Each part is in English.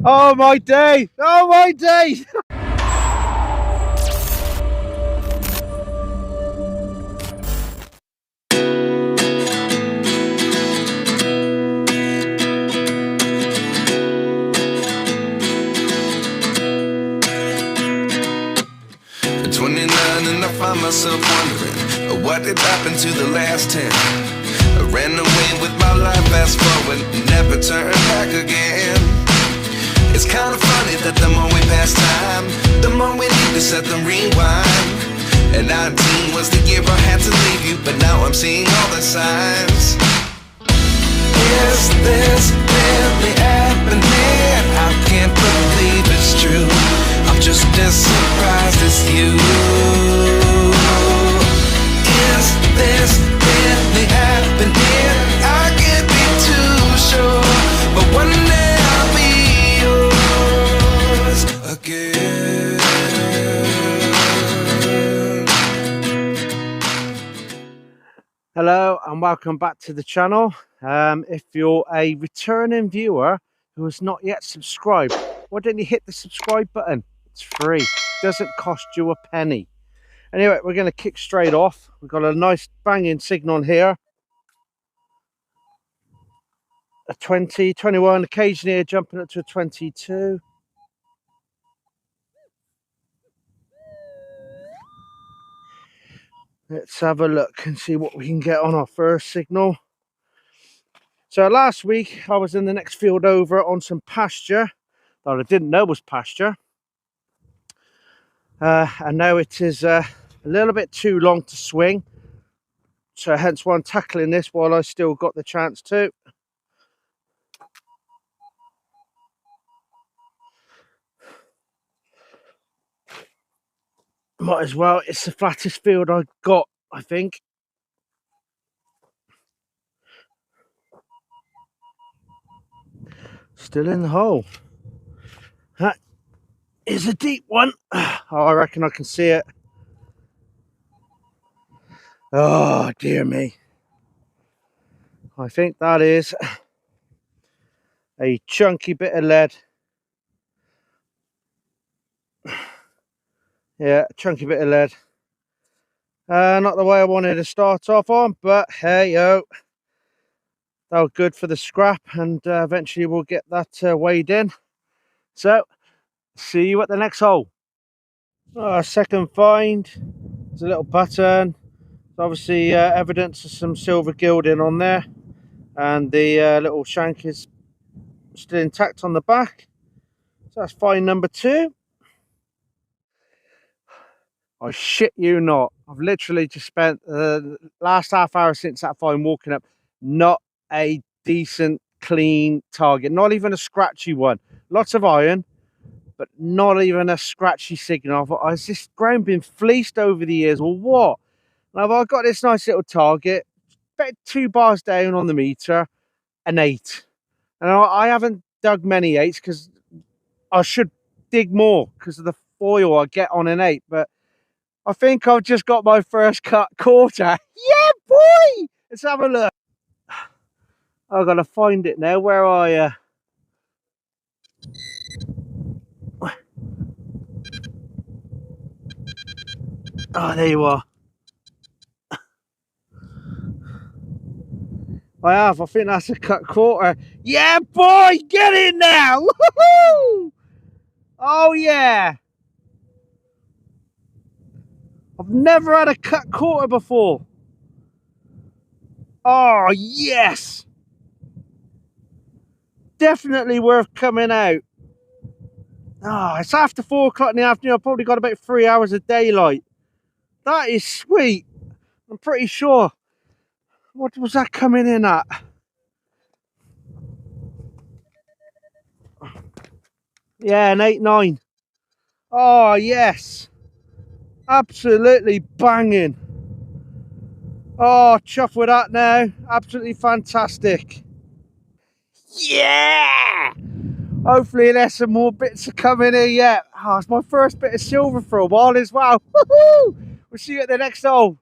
Oh my day! Oh my day! At 29 and I find myself wondering what did happen to the last 10. I ran away with my life, fast forward, never turn back again. It's kind of funny that the more we pass time, the more we need to set the rewind. And 19 was the year I had to leave you, but now I'm seeing all the signs. Is this really happening? I can't believe it's true. I'm just as surprised as you. Is this really happening? I can't be too sure, but one day I'll be yours again. Hello and welcome back to the channel. If you're a returning viewer who has not yet subscribed, why don't you hit the subscribe button? It's free, doesn't cost you a penny. Anyway, we're going to kick straight off. We've got a nice banging signal here. A 20, 21, occasionally jumping up to a 22. Let's have a look and see what we can get on our first signal. So last week I was in the next field over on some pasture that I didn't know was pasture. And now it is a little bit too long to swing. So hence why I'm tackling this while I still got the chance to. Might as well, it's the flattest field I got, I think. Still in the hole. That is a deep one. Oh, I reckon I can see it. Oh, dear me. I think that is a chunky bit of lead. Yeah, a chunky bit of lead. Not the way I wanted to start off on, but hey, yo. That was good for the scrap, and eventually we'll get that weighed in. So, see you at the next hole. Second find. There's a little button. Obviously evidence of some silver gilding on there, and the little shank is still intact on the back. So that's find number 2. I shit you not, I've literally just spent the last half hour since that find walking up. Not a decent clean target, not even a scratchy one. Lots of iron, but not even a scratchy signal. Has this ground been fleeced over the years or what? Now I've got this nice little target, about 2 bars down on the meter, an 8. And I haven't dug many 8s because I should dig more because of the foil I get on an 8. But I think I've just got my first cut quarter. Yeah, boy! Let's have a look. I've got to find it now. Where are you? Oh, there you are. I have. I think that's a cut quarter. Yeah, boy! Get it now! Woohoo! Oh, yeah! I've never had a cut quarter before. Oh, yes! Definitely worth coming out. Oh, it's after 4 o'clock in the afternoon. I've probably got about 3 hours of daylight. That is sweet. I'm pretty sure. What was that coming in at? Yeah, an 8-9. Oh, yes. Absolutely banging. Oh, chuff with that now. Absolutely fantastic. Yeah! Hopefully there's some more bits are coming in yet. Oh, it's my first bit of silver for a while as well. Woohoo! We'll see you at the next hole.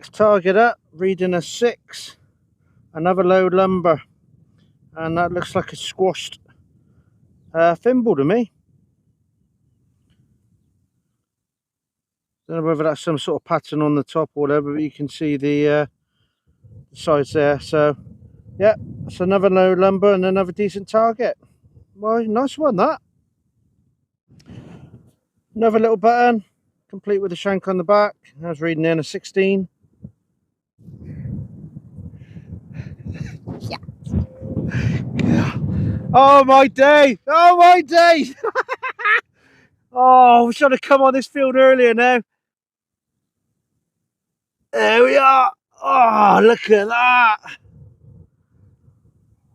Next target up, reading a 6. Another low lumber. And that looks like a squashed thimble to me. Don't know whether that's some sort of pattern on the top or whatever, but you can see the sides there. So yeah, it's another low lumber and another decent target. Well, nice one that. Another little button, complete with a shank on the back. I was reading in a 16. Yeah. Oh my day! Oh my day! Oh, we should have come on this field earlier now. There we are. Oh, look at that.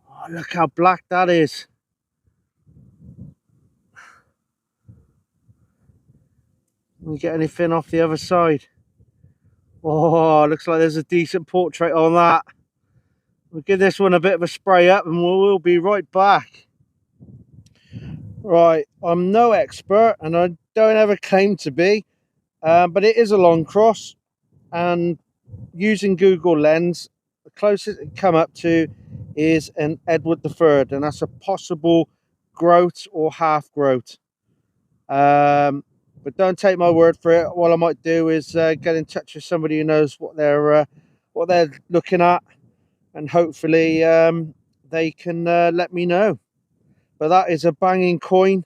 Oh, look how black that is. Can we get anything off the other side? Oh, looks like there's a decent portrait on that. We'll give this one a bit of a spray up and we'll be right back. Right, I'm no expert and I don't ever claim to be, but it is a long cross, and using Google Lens, the closest it come up to is an Edward III, and that's a possible groat or half groat. But don't take my word for it. What I might do is get in touch with somebody who knows what they're looking at, and hopefully they can let me know. But that is a banging coin.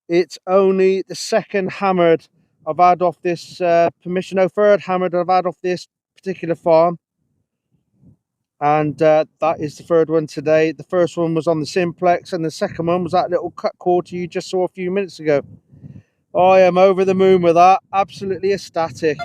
It's only the second hammered I've had off this permission, no, third hammered I've had off this particular farm, and that is the third one today. The first one was on the simplex, and the second one was that little cut quarter you just saw a few minutes ago. I am over the moon with that. Absolutely ecstatic.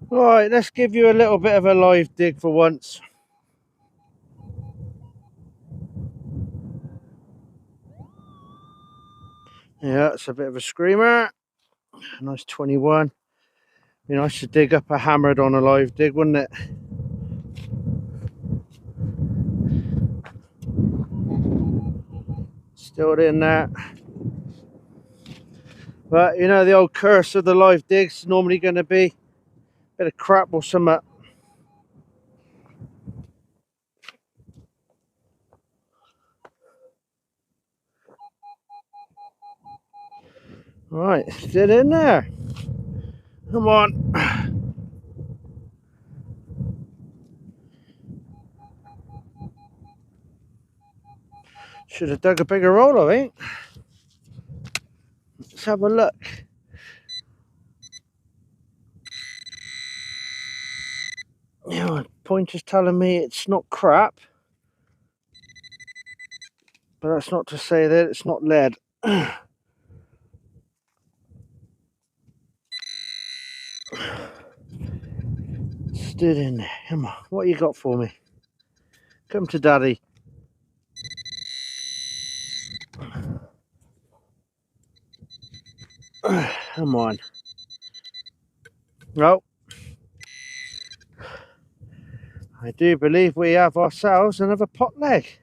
Right, let's give you a little bit of a live dig for once. Yeah, it's a bit of a screamer. Nice 21. Be nice to dig up a hammered on a live dig, wouldn't it? Still in there. But you know, the old curse of the live digs is normally going to be a bit of crap or something. Right, still in there. Come on. Should have dug a bigger hole, I think. Let's have a look. Yeah, my pointer's telling me it's not crap, but that's not to say that it's not lead. Stood in there. Come on, what you got for me? Come to daddy. Come on. No. I do believe we have ourselves another pot leg.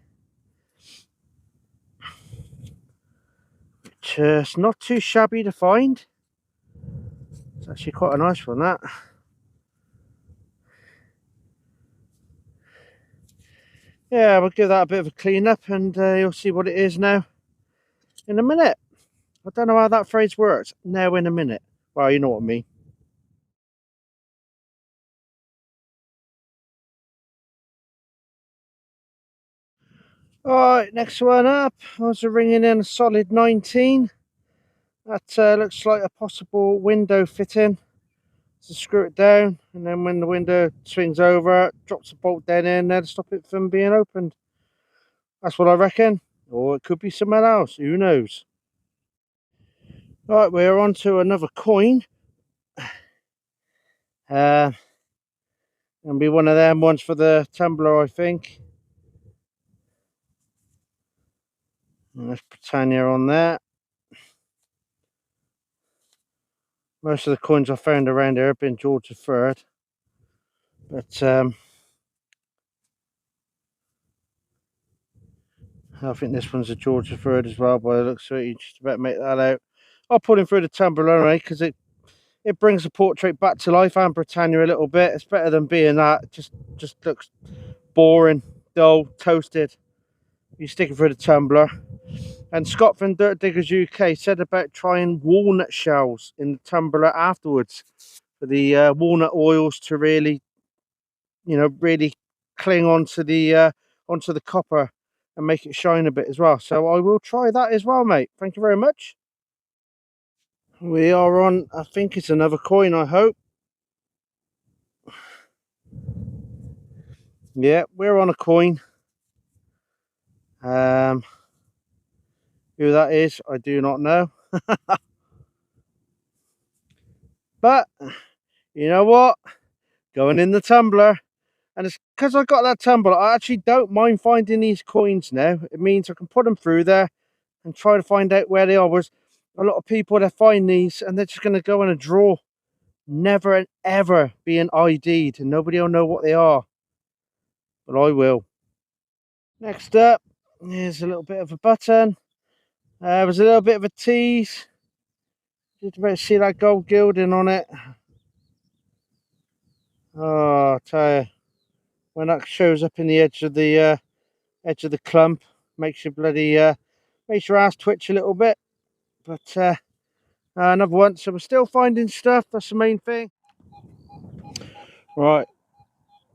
Which is not too shabby to find. It's actually quite a nice one, that. Yeah, we'll give that a bit of a clean up, and you'll see what it is now in a minute. I don't know how that phrase works. Now in a minute. Well, you know what I mean. Alright, next one up. I was ringing in a solid 19. That looks like a possible window fitting. So screw it down, and then when the window swings over, drops a bolt down in there to stop it from being opened. That's what I reckon. Or it could be somewhere else, who knows. Right, we're on to another coin. Gonna be one of them ones for the tumbler, I think. And there's Britannia on there. Most of the coins I found around here have been George III. But I think this one's a Georgia third as well, by the looks of it. You just about make that out. I'll put him through the tumbler anyway, because it brings the portrait back to life, and Britannia a little bit. It's better than being that. It just looks boring, dull, toasted. You stick it through the tumbler. And Scott from Dirt Diggers UK said about trying walnut shells in the tumbler afterwards, for the walnut oils to really, you know, really cling onto the copper and make it shine a bit as well. So I will try that as well, mate. Thank you very much. We are on, I think it's another coin, I hope. Yeah, we're on a coin. Who that is, I do not know. But you know what? Going in the tumbler. And it's because I got that tumbler, I actually don't mind finding these coins now. It means I can put them through there and try to find out where they are. Whereas a lot of people that find these and they're just going to go in a draw, never and ever being ID'd, and nobody will know what they are. But I will. Next up, here's a little bit of a button. There's a little bit of a tease. Just about to see that gold gilding on it. Oh, I tell you, when that shows up in the edge of the clump, makes you bloody makes your ass twitch a little bit. But another one. So we're still finding stuff. That's the main thing. Right,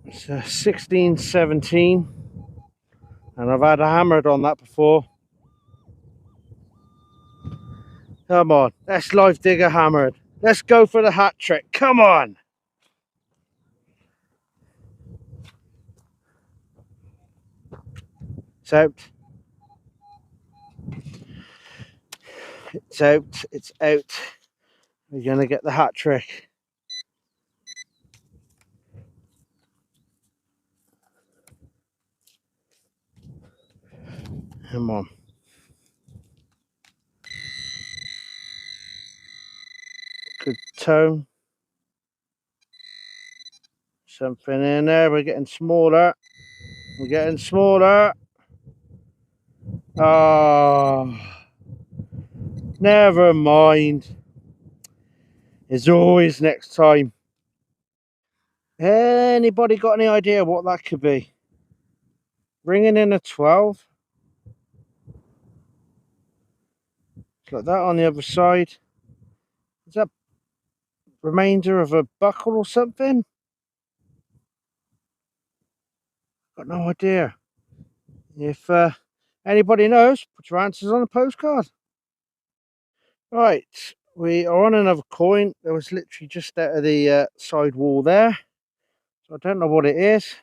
it's 1617, and I've had a hammered on that before. Come on, let's live digger hammered. Let's go for the hat trick. Come on. It's out. It's out. It's out. We're gonna get the hat trick. Come on. Good tone. Something in there. We're getting smaller. We're getting smaller. Oh, never mind. There's always next time. Anybody got any idea what that could be? Ringing in a 12. Like that on the other side. Is that remainder of a buckle or something? Got no idea. If anybody knows, put your answers on a postcard. Right, we are on another coin. There was literally just out of the side wall there. So I don't know what it is.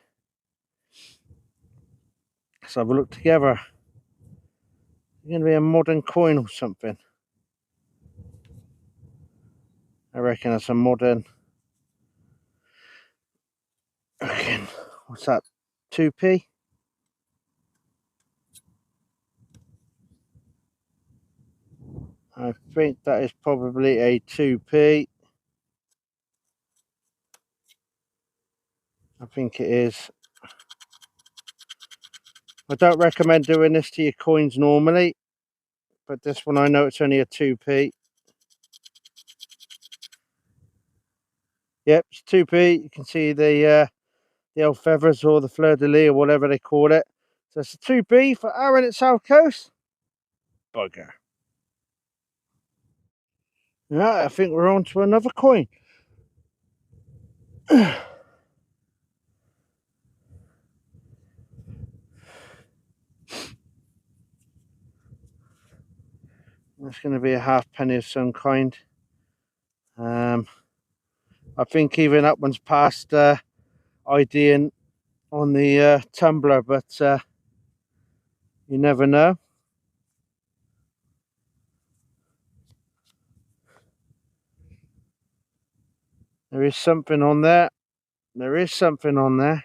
Let's have a look together. It's going to be a modern coin or something. I reckon it's a modern. Again, what's that? 2p? I think that is probably a 2p. I think it is. I don't recommend doing this to your coins normally, but this one I know it's only a 2p. Yep, it's 2p. You can see the old feathers or the fleur-de-lis or whatever they call it. So it's a 2p for Aaron at South Coast. Bugger. Right, I think we're on to another coin. That's going to be a halfpenny of some kind. I think even that one's past IDing on the tumbler, but you never know. There is something on there. There is something on there.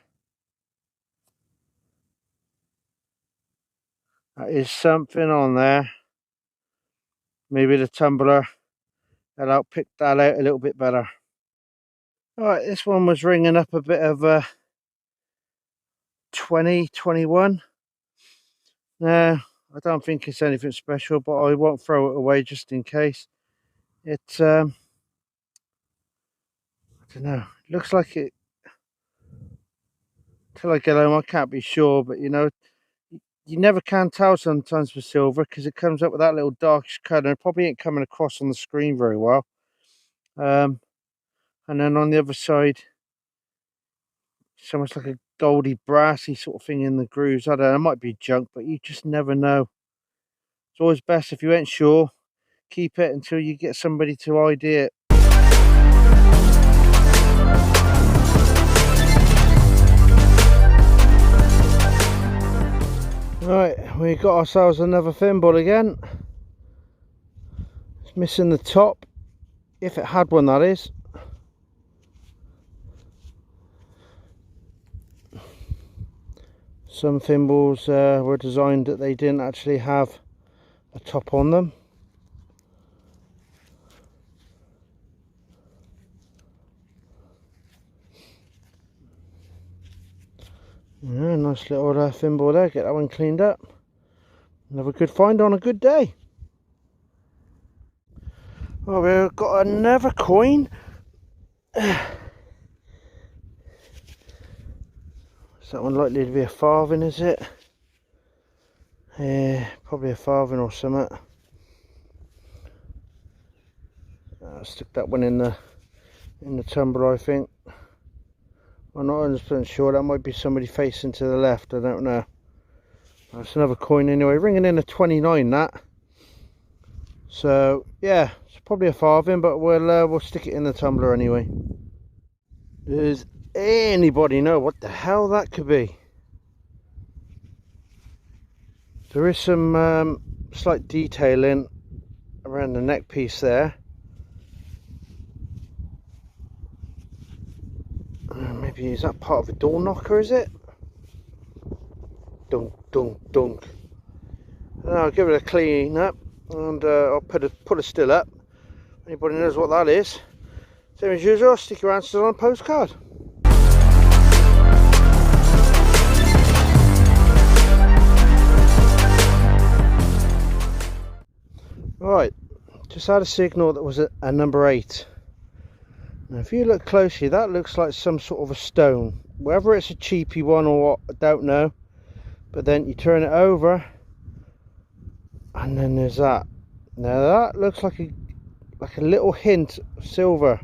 That is something on there. Maybe the tumbler will help pick that out a little bit better. Alright, this one was ringing up a bit of a 20, 21. Now, I don't think it's anything special, but I won't throw it away just in case. It I don't know, it looks like it till I get home. I can't be sure, but you know, you never can tell sometimes with silver because it comes up with that little darkish colour. It probably ain't coming across on the screen very well. And then on the other side, it's almost like a goldy brassy sort of thing in the grooves. I don't know, it might be junk, but you just never know. It's always best if you ain't sure, keep it until you get somebody to ID it. Right, we got ourselves another thimble again. It's missing the top, if it had one, that is. Some thimbles were designed that they didn't actually have a top on them. Yeah, nice little thimble there. Get that one cleaned up. Another good find on a good day. Well, we've got another coin. Is that one likely to be a farthing, is it? Yeah, probably a farthing or something. I'll stick that one in the tumbler, I think. I'm not 100% sure. That might be somebody facing to the left. I don't know. That's another coin anyway. Ringing in a 29, that. So yeah, it's probably a farthing, but we'll stick it in the tumbler anyway. Does anybody know what the hell that could be? There is some slight detailing around the neck piece there. Maybe is that part of a door knocker, is it? Dunk, dunk, dunk. And I'll give it a clean up, and I'll put a still up. Anybody knows what that is? Same as usual, stick your answers on a postcard. Right, just had a signal that was a number 8. Now if you look closely, that looks like some sort of a stone. Whether it's a cheapy one or what, I don't know. But then you turn it over, and then there's that. Now that looks like a little hint of silver.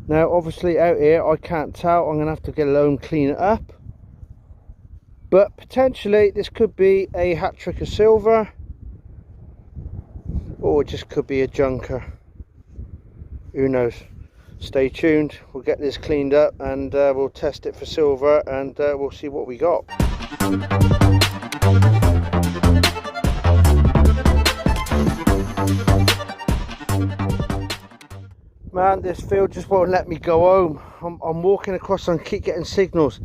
Now obviously out here I can't tell. I'm gonna have to get a loan, clean it up. But potentially this could be a hat trick of silver, or it just could be a junker. Who knows? Stay tuned. We'll get this cleaned up and we'll test it for silver, and we'll see what we got. Man, this field just won't let me go home. I'm walking across and keep getting signals.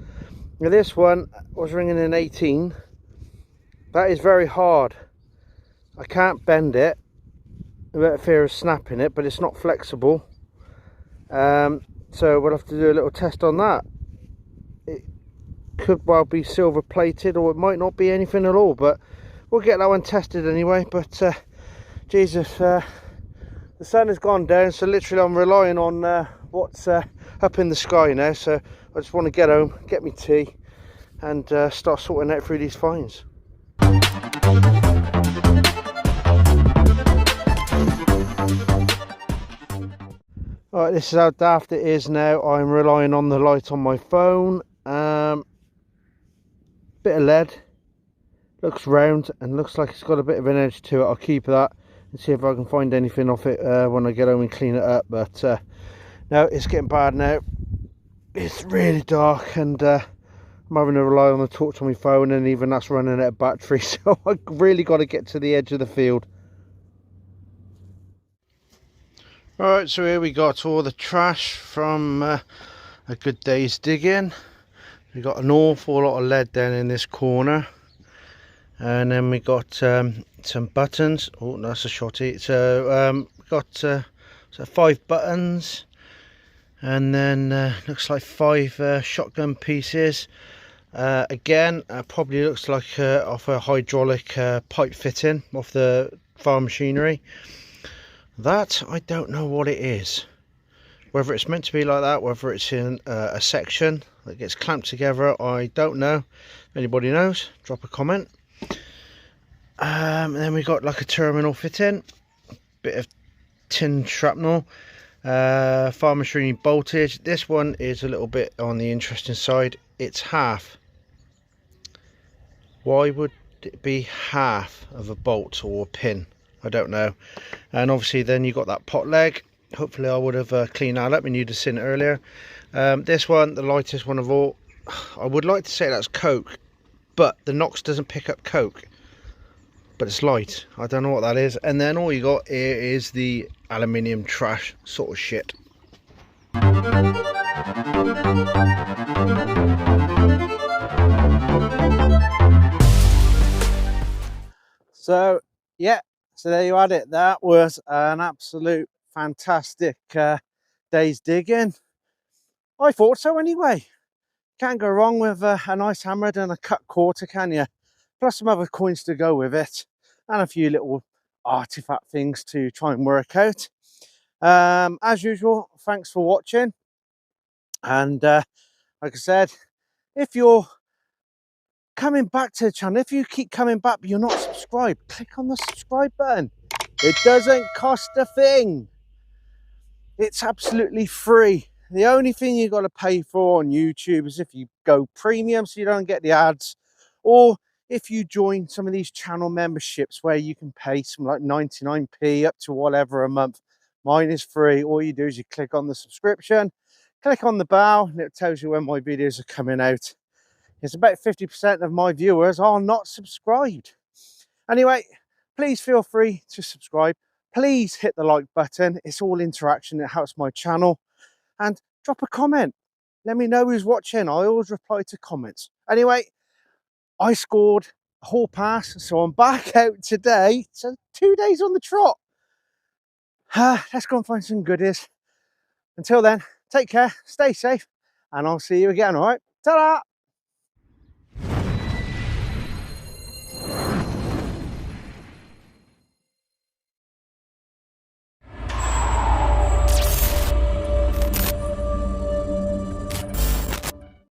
Now this one was ringing in 18. That is very hard. I can't bend it without fear of snapping it, but it's not flexible. So we'll have to do a little test on that. It could well be silver plated, or it might not be anything at all, but we'll get that one tested anyway. But Jesus, the sun has gone down, so literally I'm relying on what's up in the sky now. So I just want to get home, get me tea, and start sorting out through these finds. Alright, this is how daft it is now. I'm relying on the light on my phone. Bit of lead. Looks round and looks like it's got a bit of an edge to it. I'll keep that and see if I can find anything off it when I get home and clean it up. But no, it's getting bad now. It's really dark, and I'm having to rely on the torch on my phone, and even that's running out of battery. So I really got to get to the edge of the field. Alright, so here we got all the trash from a good day's digging. We got an awful lot of lead down in this corner, and then we got some buttons. Oh, that's a shotty. So we got so 5 buttons, and then looks like 5 shotgun pieces, Again, probably looks like off a hydraulic pipe fitting off the farm machinery. That, I don't know what it is. Whether it's meant to be like that, whether it's in a section that gets clamped together, I don't know. If anybody knows, drop a comment. And then we got like a terminal fitting, bit of tin shrapnel, farm machinery voltage. This one is a little bit on the interesting side. It's half. Why would it be half of a bolt or a pin? I don't know. And obviously then you got that pot leg. Hopefully I would have cleaned that up and you'd have seen it earlier. This one, the lightest one of all. I would like to say that's coke, but the Nox doesn't pick up coke, but it's light. I don't know what that is. And then all you got here is the aluminium trash sort of shit. So yeah, so there you had it. That was an absolute fantastic day's digging. I thought so anyway. Can't go wrong with a nice hammered and a cut quarter, can you? Plus some other coins to go with it, and a few little artifact things to try and work out. As usual, thanks for watching. And like I said, if you're coming back to the channel, if you keep coming back but you're not subscribed, click on the subscribe button. It doesn't cost a thing. It's absolutely free. The only thing you got to pay for on YouTube is if you go premium so you don't get the ads, or if you join some of these channel memberships where you can pay some like 99p up to whatever a month. Mine is free. All you do is you click on the subscription, click on the bell, and it tells you when my videos are coming out. It's about 50% of my viewers are not subscribed. Anyway, please feel free to subscribe. Please hit the like button. It's all interaction. It helps my channel. And drop a comment. Let me know who's watching. I always reply to comments. Anyway, I scored a hall pass, so I'm back out today. So 2 days on the trot. Let's go and find some goodies. Until then, take care, stay safe, and I'll see you again, all right? Ta-da!